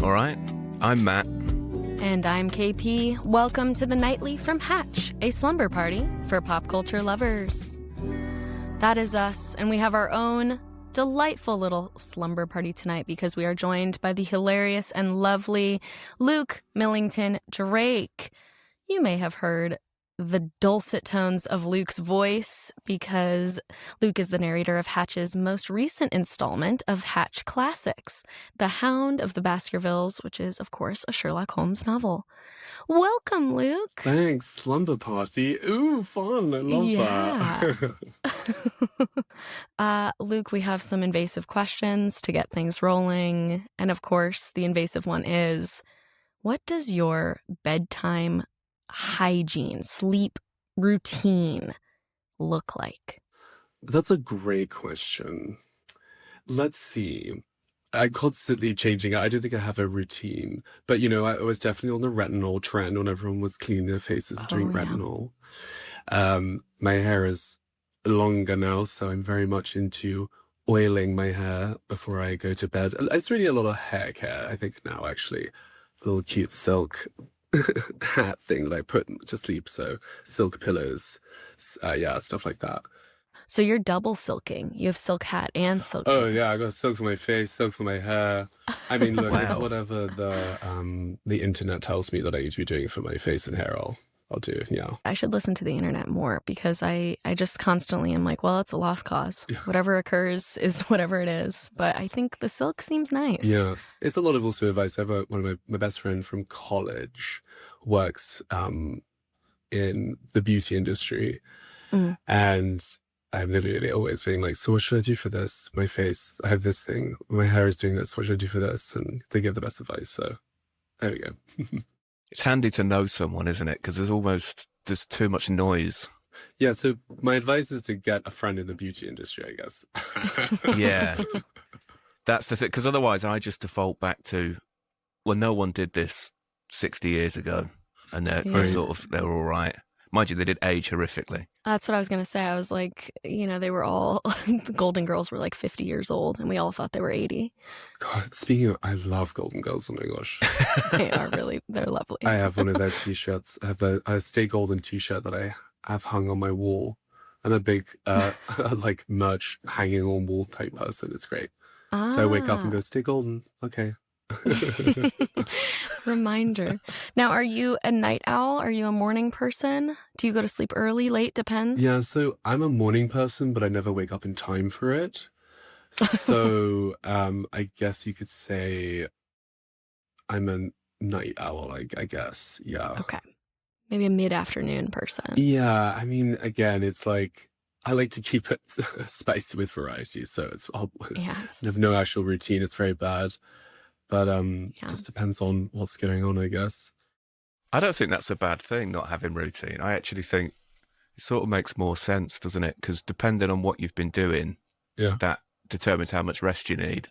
All right, I'm Matt. And I'm KP. Welcome to the Nightly from Hatch, a slumber party for pop culture lovers. That is us, and we have our own delightful little slumber party tonight because we are joined by the hilarious and lovely Luke Millington-Drake. You may have heard the dulcet tones of Luke's voice because Luke is the narrator of Hatch's most recent installment of Hatch Classics, The Hound of the Baskervilles, which is, of course, a Sherlock Holmes novel. Welcome, Luke. Thanks, slumber party. Ooh, fun. I love that. Luke, we have some invasive questions to get things rolling. And of course, the invasive one is, what does your bedtime hygiene, sleep routine look like? That's a great question. Let's see. I'm constantly changing it. I don't think I have a routine. But, you know, I was definitely on the retinol trend when everyone was cleaning their faces doing retinol. My hair is longer now, so I'm very much into oiling my hair before I go to bed. It's really a lot of hair care, I think, now, actually. A little cute silk hat thing that I put to sleep, so silk pillows, stuff like that. So you're double silking. You have silk hat and silk. Oh yeah, I got silk for my face, silk for my hair. I mean, look, it's whatever the internet tells me that I need to be doing for my face and hair. I'll do. Yeah. I should listen to the internet more because I just constantly am like, well, it's a lost cause. Yeah. Whatever occurs is whatever it is. But I think the silk seems nice. Yeah, it's a lot of also advice. I have one of my best friend from college works in the beauty industry, and I'm literally always being like, so what should I do for this? My face, I have this thing. My hair is doing this. What should I do for this? And they give the best advice. So there we go. It's handy to know someone, isn't it? Because there's too much noise. Yeah, so my advice is to get a friend in the beauty industry, I guess. Yeah. That's the thing. Because otherwise I just default back to, well, no one did this 60 years ago. And they're all right. Mind you, they did age horrifically. That's what I was going to say. I was like, you know, they were all, the Golden Girls were like 50 years old and we all thought they were 80. God, speaking of, I love Golden Girls. Oh my gosh. They are really, they're lovely. I have one of their t-shirts. I have a Stay Golden t-shirt that I have hung on my wall. I'm a big, like merch hanging on wall type person. It's great. So I wake up and go, Stay Golden. Okay. Reminder. Now, are you a night owl? Are you a morning person? Do you go to sleep early, late? Depends. Yeah, so I'm a morning person, but I never wake up in time for it. So I guess you could say I'm a night owl, I guess. Yeah. Okay. Maybe a mid-afternoon person. Yeah, I mean, again, it's like I like to keep it spicy with variety. So I have no actual routine. It's very bad. But just depends on what's going on, I guess. I don't think that's a bad thing, not having routine. I actually think it sort of makes more sense, doesn't it? Because depending on what you've been doing, that determines how much rest you need.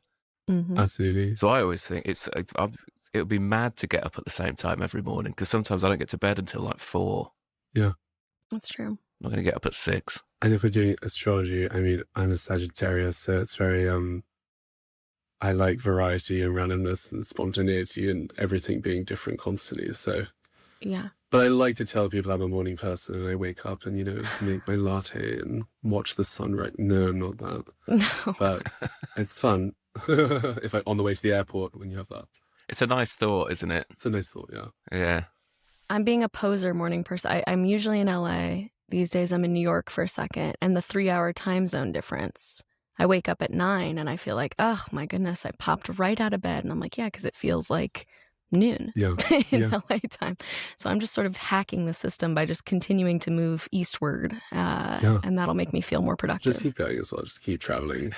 Mm-hmm. Absolutely. So I always think it would be mad to get up at the same time every morning because sometimes I don't get to bed until like 4. Yeah. That's true. I'm not going to get up at 6. And if we're doing astrology, I mean, I'm a Sagittarius, so it's very... I like variety and randomness and spontaneity and everything being different constantly. So, yeah. But I like to tell people I'm a morning person and I wake up and, you know, make my latte and watch the sunrise. No, I'm not that. No. But it's fun if on the way to the airport when you have that. It's a nice thought, isn't it? It's a nice thought, yeah. Yeah. I'm being a poser morning person. I'm usually in LA. These days I'm in New York for a second. And the 3-hour time zone difference. I wake up at 9 and I feel like, oh my goodness, I popped right out of bed. And I'm like, yeah, because it feels like noon in LA time. So I'm just sort of hacking the system by just continuing to move eastward. And that'll make me feel more productive. Just keep going as well. Just keep traveling.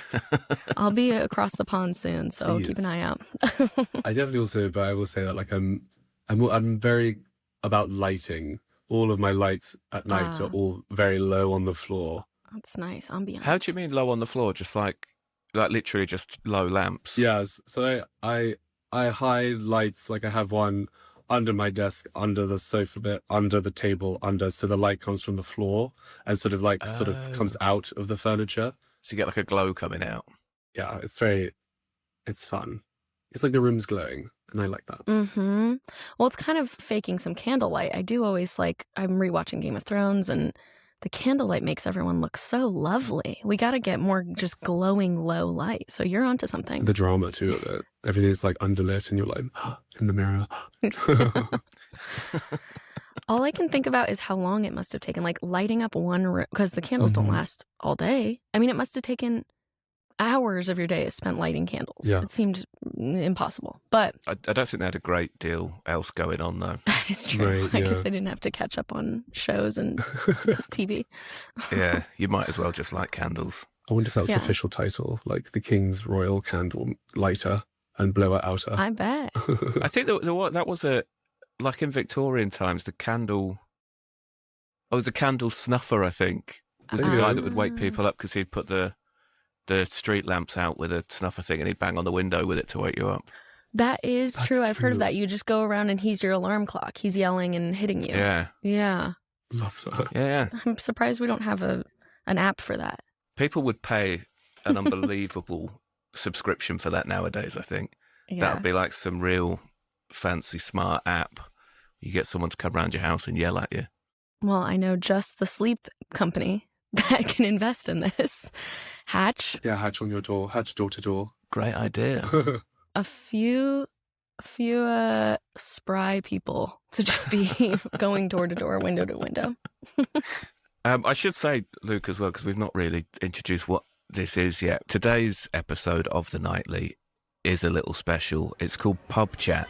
I'll be across the pond soon. So keep an eye out. I definitely also, but I will say that like I'm very about lighting. All of my lights at night are all very low on the floor. That's nice. Ambiance. How do you mean low on the floor? Just like literally just low lamps? Yes. So I hide lights. Like I have one under my desk, under the sofa bit, under the table, so the light comes from the floor and sort of comes out of the furniture. So you get like a glow coming out. Yeah, it's fun. It's like the room's glowing, and I like that. Mm-hmm. Well, it's kind of faking some candlelight. I do always I'm rewatching Game of Thrones, and the candlelight makes everyone look so lovely. We got to get more just glowing low light. So you're onto something. The drama, too, of it. Everything's like underlit, and you're like, in the mirror. All I can think about is how long it must have taken, like lighting up one room, because the candles don't last all day. I mean, it must have taken hours of your day is spent lighting candles. Yeah. It seemed impossible, but I don't think they had a great deal else going on, though. that is true. Right, I guess yeah. they didn't have to catch up on shows and TV. Yeah, you might as well just light candles. I wonder if that was Yeah. the official title, like the King's Royal Candle Lighter and Blower Outer. I bet. I think that was like in Victorian times, the candle. Oh, it was a candle snuffer, I think. It was the guy that would wake people up because he'd put the street lamps out with a snuffer thing and he'd bang on the window with it to wake you up. That is That's true. I've heard of cute. that. You just go around and he's your alarm clock. He's yelling and hitting you. Yeah. Yeah. Love that. Yeah. I'm surprised we don't have an app for that. People would pay an unbelievable subscription for that nowadays, I think. Yeah. That would be like some real fancy smart app. You get someone to come around your house and yell at you. Well, I know just the sleep company that can invest in this. Hatch. Yeah, hatch on your door, hatch door to door. Great idea. A few spry people to just be going door to door, window to window. I should say, Luke, as well, because we've not really introduced what this is yet. Today's episode of The Nightly is a little special. It's called Pub Chat.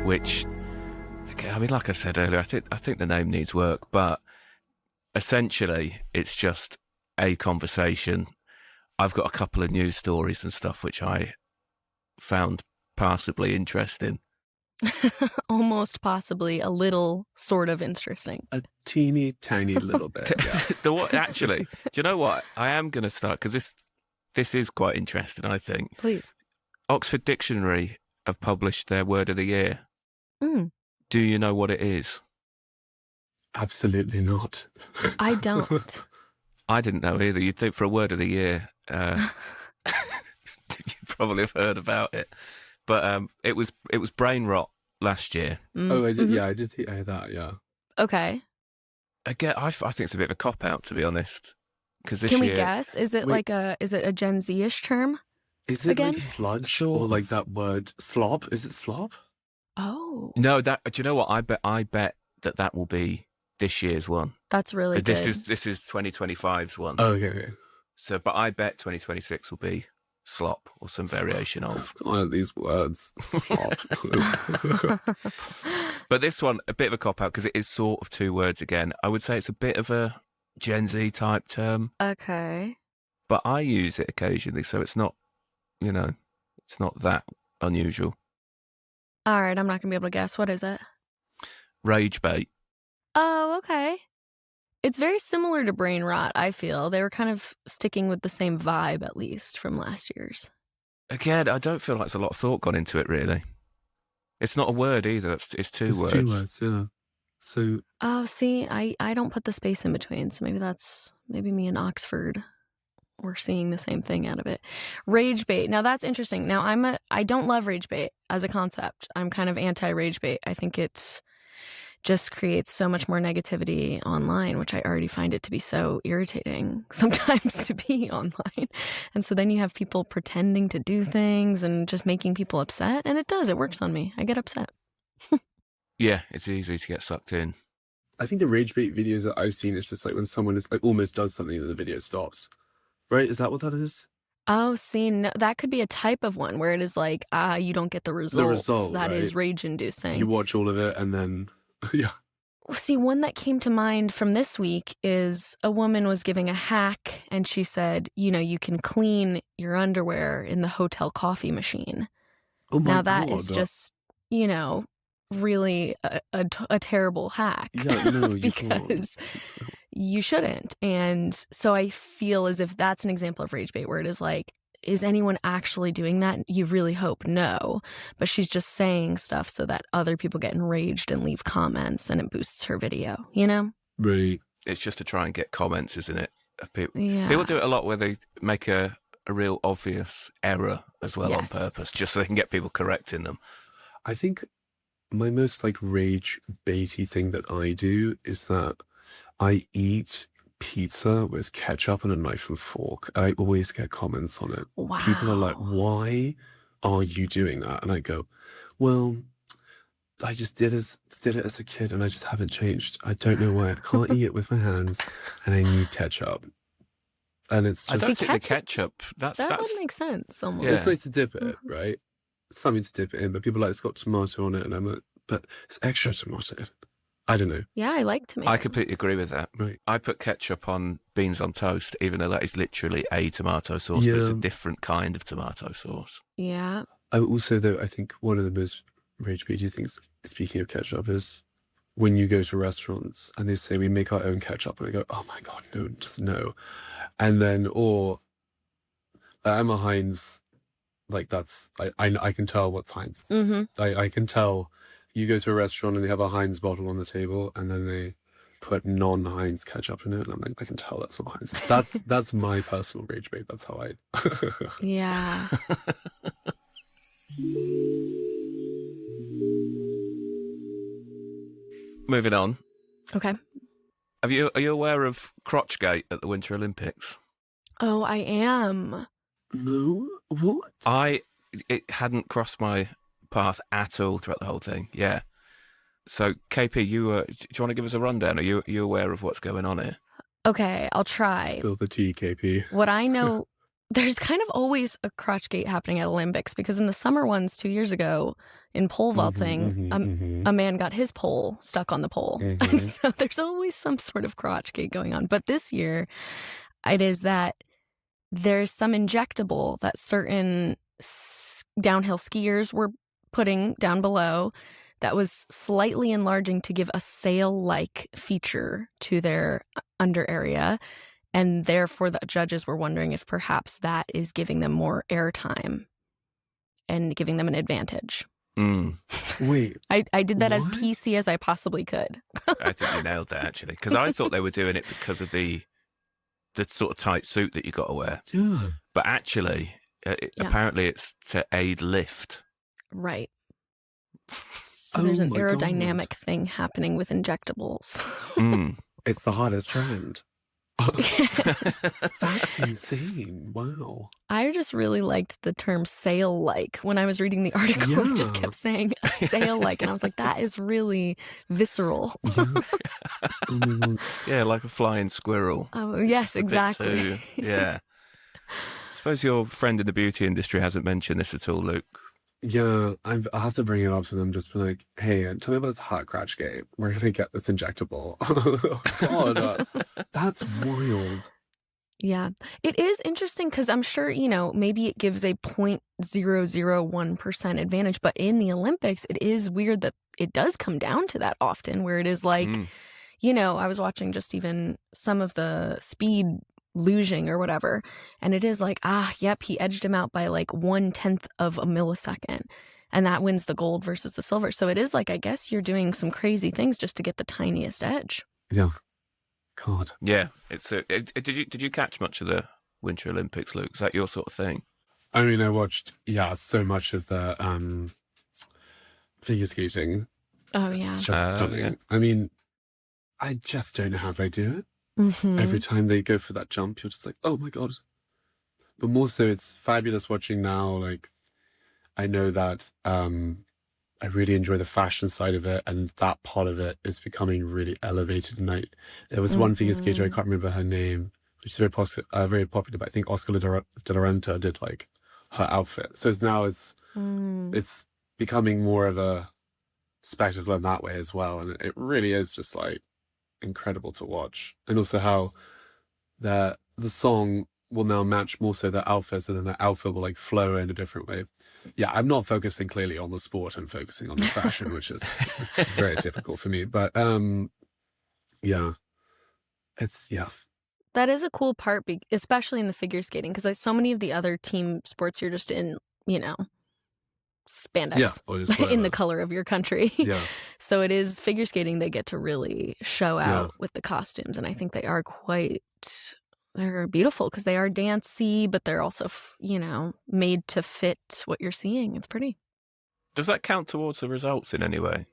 Which, I mean, like I said earlier, I think the name needs work, but essentially it's just a conversation. I've got a couple of news stories and stuff which I found passably interesting. Almost possibly a little sort of interesting. A teeny tiny little bit. Yeah. Actually, do you know what? I am going to start because this is quite interesting, I think. Please. Oxford Dictionary have published their word of the year. Mm, Do you know what it is? Absolutely not. I don't. I didn't know either. You'd think for a word of the year, you probably have heard about it. But it was brain rot last year. Oh, I did. Mhm. Yeah, I did hear that. Yeah. Okay. Again, I think it's a bit of a cop out, to be honest. Because this Can we year, guess? Is it Wait. is it a Gen Z-ish term? Is it Again? like sludge Sort or like of. that word slop? Is it slop? Oh, no, do you know what? I bet that will be this year's one. that's really This good. is 2025's one. Oh, okay. So, but I bet 2026 will be slop or some variation of. Oh, these words. Slop. But this one, a bit of a cop out because it is sort of two words again. I would say it's a bit of a Gen Z type term, Okay. but I use it occasionally, so it's not, it's not that unusual. All right, I'm not going to be able to guess. What is it? Rage bait. Oh, okay. It's very similar to brain rot, I feel. They were kind of sticking with the same vibe, at least, from last year's. Again, I don't feel like there's a lot of thought gone into it, really. It's not a word either. It's two It's words. 2 words, yeah. So, Oh, see, I don't put the space in between, so maybe me and Oxford we're seeing the same thing out of it. Rage bait. Now that's interesting. Now I don't love rage bait as a concept. I'm kind of anti rage bait. I think it's just creates so much more negativity online, which I already find it to be so irritating sometimes to be online. And so then you have people pretending to do things and just making people upset. And it works on me. I get upset. Yeah, it's easy to get sucked in. I think the rage bait videos that I've seen is just like when someone is like almost does something and the video stops. Right? Is that what that is? Oh, see, no, that could be a type of one where it is like, you don't get the results. result, That is right? rage-inducing. You watch all of it and then, yeah. See, one that came to mind from this week is a woman was giving a hack and she said, you can clean your underwear in the hotel coffee machine. Oh my Now that God. is just, really a terrible hack. Yeah, no, you can't. because you shouldn't. And so I feel as if that's an example of rage bait where it is like, is anyone actually doing that? You really hope no. But she's just saying stuff so that other people get enraged and leave comments and it boosts her video, Right. It's just to try and get comments, isn't it? Of people. Yeah. People do it a lot where they make a real obvious error as well on purpose, just so they can get people correcting them. I think my most like rage baity thing that I do is that I eat pizza with ketchup and a knife and fork. I always get comments on it. Wow. People are like, why are you doing that? And I go, well, I just did it as a kid and I just haven't changed. I don't know why I can't eat it with my hands and I need ketchup. And it's just... I don't think the ketchup... That would make sense almost. Yeah. It's nice to dip it, right? Something to dip it in, but people are like, it's got tomato on it, and I'm like, but it's extra tomato. I don't know. Yeah, I like tomato. I completely agree with that. Right. I put ketchup on beans on toast, even though that is literally a tomato sauce, but it's a different kind of tomato sauce. Yeah. I also, though, I think one of the most rage baity things, speaking of ketchup, is when you go to restaurants and they say, we make our own ketchup, and I go, oh my God, no, just no. And then, or I'm a Heinz, like that's, I can tell what's Heinz. Mm-hmm. I can tell. You go to a restaurant and they have a Heinz bottle on the table and then they put non-Heinz ketchup in it, and I'm like, I can tell that's not Heinz. That's my personal rage bait. That's how I... Yeah. Moving on. Okay. Are you aware of Crotch-gate at the Winter Olympics? Oh, I am. No? What? It hadn't crossed my path at all throughout the whole thing. Yeah. So, KP, do you want to give us a rundown? Are you aware of what's going on here? Okay, I'll try. Spill the tea, KP. What I know, there's kind of always a crotch-gate happening at Olympics, because in the summer ones 2 years ago, in pole vaulting, a man got his pole stuck on the pole. And so there's always some sort of crotch-gate going on. But this year, it is that there's some injectable that certain downhill skiers were putting down below that was slightly enlarging to give a sail-like feature to their under area. And therefore, the judges were wondering if perhaps that is giving them more airtime and giving them an advantage. Wait. I did that what? as PC as I possibly could. I think you nailed that, actually. Because I thought they were doing it because of the sort of tight suit that you got to wear. Yeah. But actually, apparently it's to aid lift. Right. So there's an my aerodynamic God. thing happening with injectables. It's the hottest trend. That's insane. Wow. I just really liked the term sail-like. When I was reading the article, it just kept saying sail-like, and I was like, that is really visceral. Yeah, like a flying squirrel. Oh, yes, exactly. Yeah. I suppose your friend in the beauty industry hasn't mentioned this at all, Luke. Yeah, I'll have to bring it up to them. Just be like, hey, tell me about this hot Crotch-gate. We're going to get this injectable. God, that's wild. Yeah. It is interesting because I'm sure, maybe it gives a 0.001% advantage. But in the Olympics, it is weird that it does come down to that often, where it is like, I was watching just even some of the speed luging or whatever, and it is like, yep, he edged him out by like 1/10 of a millisecond, and that wins the gold versus the silver. So it is like, I guess you're doing some crazy things just to get the tiniest edge. Yeah. God. Yeah. Did you catch much of the Winter Olympics, Luke? Is that your sort of thing? I mean, I watched so much of the figure skating. Oh yeah. It's just stunning. Yeah. I mean, I just don't know how they do it. Every time they go for that jump, you're just like, oh my God. But more so, it's fabulous watching now. Like, I know that I really enjoy the fashion side of it, and that part of it is becoming really elevated. And there was one figure skater, I can't remember her name, which is very popular, but I think Oscar de la Renta did like her outfit. So it's becoming more of a spectacle in that way as well. And it really is just like incredible to watch. And also how the song will now match more so their outfit, so then the outfit will like flow in a different way. Yeah, I'm not focusing clearly on the sport, I'm focusing on the fashion, which is very typical for me. But that is a cool part, especially in the figure skating, because so many of the other team sports you're just in, spandex, or just in the color of your country. Yeah. So it is figure skating. They get to really show out with the costumes. And I think they are they're beautiful because they are dancey, but they're also, made to fit what you're seeing. It's pretty. Does that count towards the results in any way?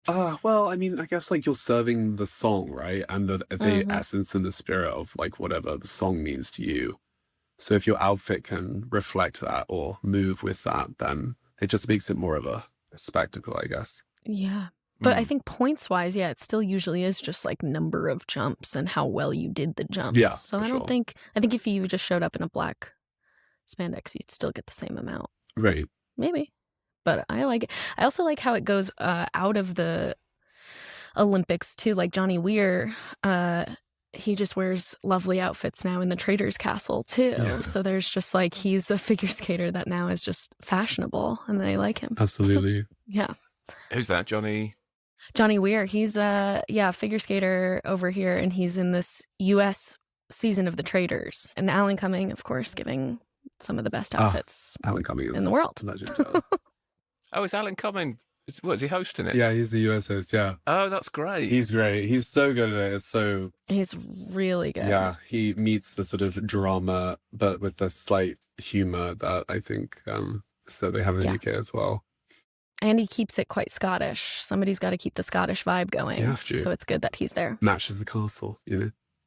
Well, I mean, I guess like you're serving the song, right? And the essence and the spirit of like whatever the song means to you. So if your outfit can reflect that or move with that, then it just makes it more of a spectacle, I guess. Yeah. But I think points-wise, it still usually is just like number of jumps and how well you did the jumps. Yeah, so I think if you just showed up in a black spandex, you'd still get the same amount. Right. Maybe. But I like it. I also like how it goes out of the Olympics too. Like Johnny Weir, he just wears lovely outfits now in the Traitors Castle too. Yeah. So there's just like, he's a figure skater that now is just fashionable and they like him. Absolutely. Yeah. Who's that, Johnny? Johnny Weir. He's a figure skater over here, and he's in this U.S. season of the Traitors. And Alan Cumming, of course, giving some of the best outfits Alan Cumming is in the world. Legend. Oh, is Alan Cumming? Is he hosting it? Yeah, he's the US host, yeah. Oh, that's great. He's great. He's so good at it. He's really good. Yeah, he meets the sort of drama, but with the slight humor that I think so they have in the UK as well. And he keeps it quite Scottish. Somebody's got to keep the Scottish vibe going. You have to. So it's good that he's there. Matches the castle,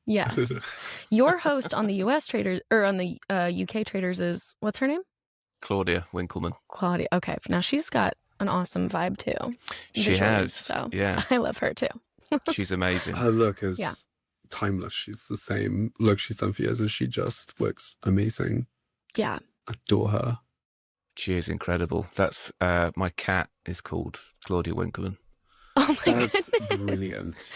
Yes. Your host on the US Traders, or on the UK Traders is, what's her name? Claudia Winkleman. Claudia. Okay. Now she's got an awesome vibe too. She has. So yeah. I love her too. She's amazing. Her look is timeless. She's the same look she's done for years, and she just looks amazing. Yeah. Adore her. She is incredible. That's my cat is called Claudia Winkleman. Oh my That's goodness. brilliant.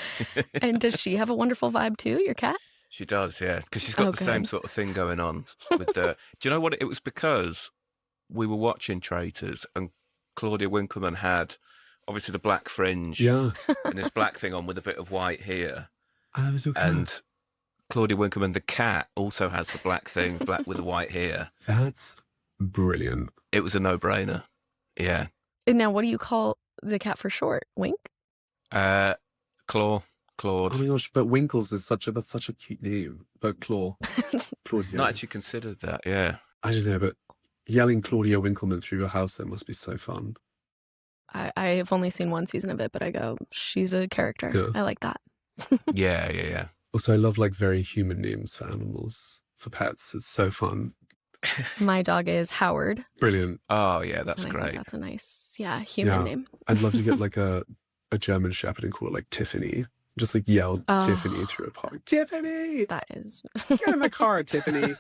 And does she have a wonderful vibe too, your cat? She does, yeah. Because she's got the same sort of thing going on. With the. Do you know what? It was because we were watching Traitors, and Claudia Winkleman had obviously the black fringe and this black thing on with a bit of white here. I was okay. And Claudia Winkleman, the cat, also has the black thing, black with the white here. That's brilliant. It was a no-brainer. Yeah. And now, what do you call the cat for short? Wink? Claude. Oh my gosh, but Winkles is such a cute name. But Claudia. Not actually considered that, yeah. I don't know, but yelling Claudia Winkleman through your house, that must be so fun. I've only seen one season of it, but I go, she's a character. Yeah. I like that. Yeah. Also, I love like very human names for animals, for pets. It's so fun. My dog is Howard. Brilliant. Oh, yeah, that's and I great. think that's a nice, human name. I'd love to get like a German Shepherd and call it like Tiffany. Just like yell Tiffany through a park. Tiffany! That is. Get in my car, Tiffany.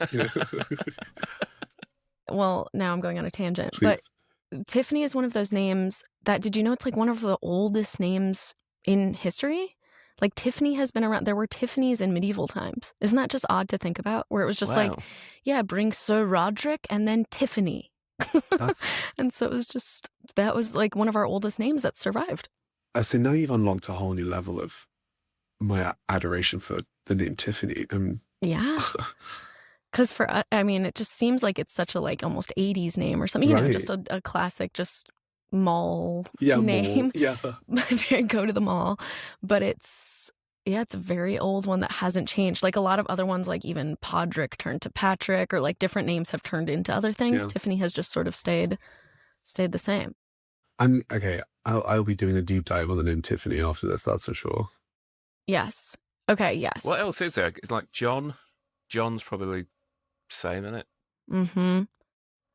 Well, now I'm going on a tangent. Please. But Tiffany is one of those names that, did you know it's like one of the oldest names in history? Like Tiffany has been around. There were Tiffany's in medieval times. Isn't that just odd to think about? Where it was just like, bring Sir Roderick and then Tiffany. And so it was just, that was like one of our oldest names that survived. So now you've unlocked a whole new level of my adoration for the name Tiffany. Yeah. Because it just seems like it's such a like almost 80s name or something, just a classic, just mall name. Mall. Yeah. Go to the mall. But it's a very old one that hasn't changed. Like a lot of other ones, like even Podrick turned to Patrick, or like different names have turned into other things. Tiffany has just sort of stayed the same. I'll be doing a deep dive on the name Tiffany after this, that's for sure. Yes. Okay, yes. What else is there? It's like John. John's probably same, isn't it? Mm-hmm.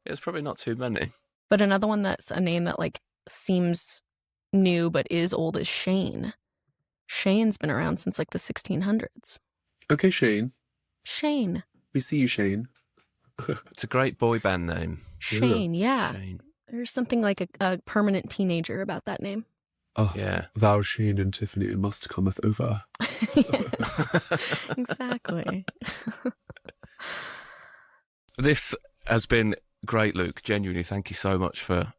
It's probably not too many. But another one that's a name that like seems new but is old is Shane. Shane's been around since like the 1600s. Okay, Shane. We see you, Shane. It's a great boy band name. Shane, yeah. Shane. There's something like a permanent teenager about that name. Oh, yeah. Thou, Shane, and Tiffany must cometh over. Yes, exactly. This has been great, Luke. Genuinely, thank you so much for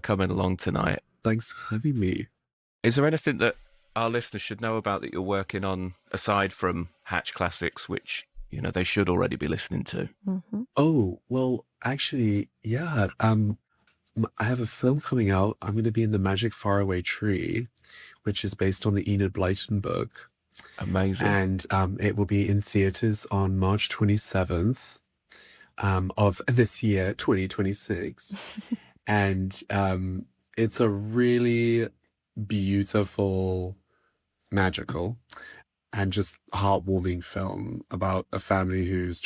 coming along tonight. Thanks for having me. Is there anything that our listeners should know about that you're working on, aside from Hatch Classics, which, they should already be listening to? Mm-hmm. Oh, well, actually, yeah. I have a film coming out. I'm going to be in The Magic Faraway Tree. which is based on the Enid Blyton book. Amazing. And it will be in theatres on March 27th of this year, 2026. And it's a really beautiful, magical, and just heartwarming film about a family who's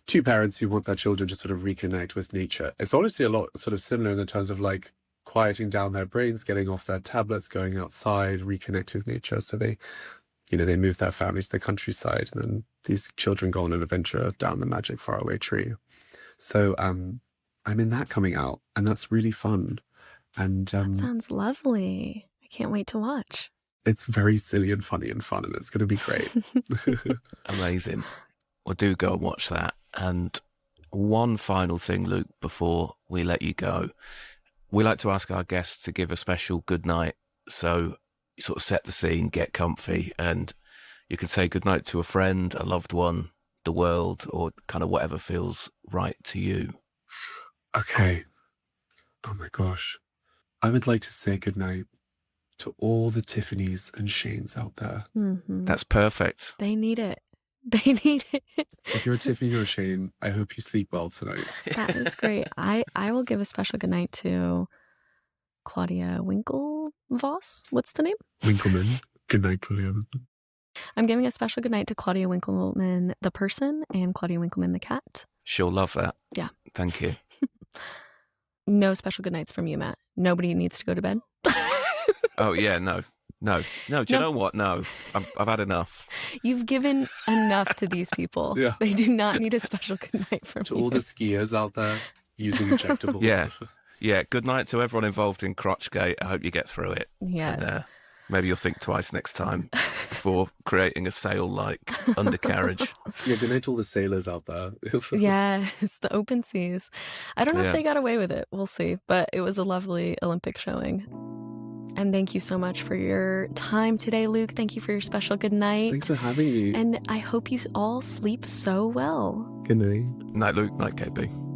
two parents who want their children to sort of reconnect with nature. It's honestly a lot sort of similar in the terms of like quieting down their brains, getting off their tablets, going outside, reconnect with nature. So they move their family to the countryside, and then these children go on an adventure down the magic faraway tree. So I'm in that coming out, and that's really fun. And That sounds lovely. I can't wait to watch. It's very silly and funny and fun, and it's going to be great. Amazing. Well, do go and watch that. And one final thing, Luke, before we let you go. We like to ask our guests to give a special good night. So you sort of set the scene, get comfy, and you can say goodnight to a friend, a loved one, the world, or kind of whatever feels right to you. Okay. Oh my gosh. I would like to say goodnight to all the Tiffany's and Shanes out there. Mm-hmm. That's perfect. They need it. They need it. If you're a Tiffany or a Shane, I hope you sleep well tonight. That is great. I will give a special goodnight to Claudia Winklevoss. What's the name? Winkleman. Good night, Claudia. I'm giving a special goodnight to Claudia Winkleman, the person, and Claudia Winkleman, the cat. She'll love that. Yeah. Thank you. No special goodnights from you, Matt. Nobody needs to go to bed. Oh, yeah, no. Do you know what? No, I've had enough. You've given enough to these people. Yeah. They do not need a special goodnight from To you. all the skiers out there using injectables. Yeah. Good night to everyone involved in Crotch-gate. I hope you get through it. Yes. And, maybe you'll think twice next time before creating a sail-like undercarriage. Yeah, good night to all the sailors out there. Yes, the open seas. I don't know if Yeah. they got away with it. We'll see. But it was a lovely Olympic showing. And thank you so much for your time today, Luke. Thank you for your special good night. Thanks for having me. And I hope you all sleep so well. Good night. Night, Luke. Night, KP.